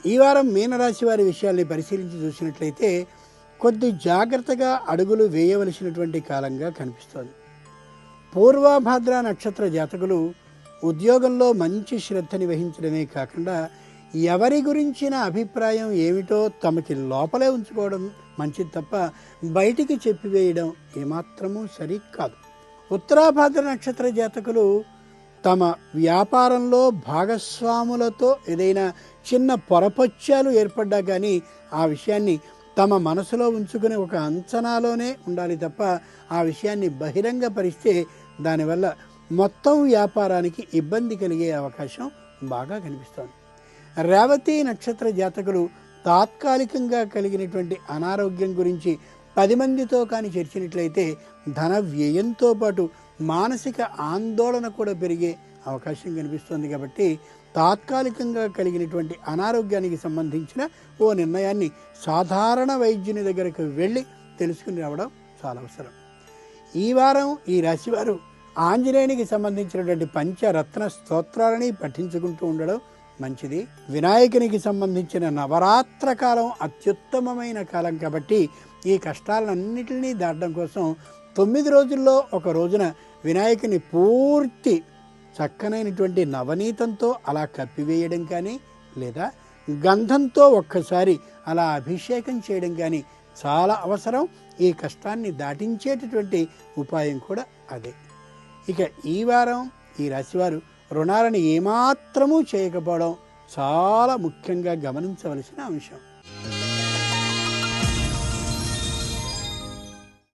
ఈ వారం మీనరాశి వారి విషయాల్ని పరిశీలించి చూసినట్లయితే కొద్ది జాగ్రత్తగా అడుగులు వేయవలసినటువంటి కాలంగా కనిపిస్తోంది. పూర్వభాద్ర నక్షత్ర జాతకులు ఉద్యోగంలో మంచి శ్రద్ధని వహించడమే కాకుండా ఎవరి గురించిన అభిప్రాయం ఏమిటో తమకి లోపలే ఉంచుకోవడం మంచిది తప్ప బయటికి చెప్పివేయడం ఏమాత్రమూ సరికాదు. ఉత్తరాభాద్ర నక్షత్ర జాతకులు తమ వ్యాపారంలో భాగస్వాములతో ఏదైనా చిన్న పొరపచ్చాలు ఏర్పడ్డా కానీ ఆ విషయాన్ని తమ మనసులో ఉంచుకుని ఒక అంచనాలోనే ఉండాలి తప్ప ఆ విషయాన్ని బహిరంగపరిస్తే దానివల్ల మొత్తం వ్యాపారానికి ఇబ్బంది కలిగే అవకాశం బాగా కనిపిస్తోంది. రేవతి నక్షత్ర జాతకులు తాత్కాలికంగా కలిగినటువంటి అనారోగ్యం గురించి 10 మందితో కానీ చర్చినట్లయితే ధన వ్యయంతో పాటు మానసిక ఆందోళన కూడా పెరిగే అవకాశం కనిపిస్తుంది. కాబట్టి తాత్కాలికంగా కలిగినటువంటి అనారోగ్యానికి సంబంధించిన ఓ నిర్ణయాన్ని సాధారణ వైద్యుని దగ్గరకు వెళ్ళి తెలుసుకుని రావడం చాలా అవసరం. ఈ వారం ఈ రాశివారు ఆంజనేయునికి సంబంధించినటువంటి పంచరత్న స్తోత్రాలని పఠించుకుంటూ ఉండడం మంచిది. వినాయకునికి సంబంధించిన నవరాత్ర కాలం అత్యుత్తమమైన కాలం కాబట్టి ఈ కష్టాలన్నిటినీ దాటడం కోసం 9 రోజుల్లో ఒక రోజున వినాయకుని పూర్తి చక్కనైనటువంటి నవనీతంతో అలా కప్పివేయడం కానీ లేదా గంధంతో ఒక్కసారి అలా అభిషేకం చేయడం కానీ చాలా అవసరం. ఈ కష్టాన్ని దాటించేటటువంటి ఉపాయం కూడా అదే. ఇక ఈ వారం ఈ రాశివారు రుణాలను ఏమాత్రమూ చేయకపోవడం చాలా ముఖ్యంగా గమనించవలసిన అంశం.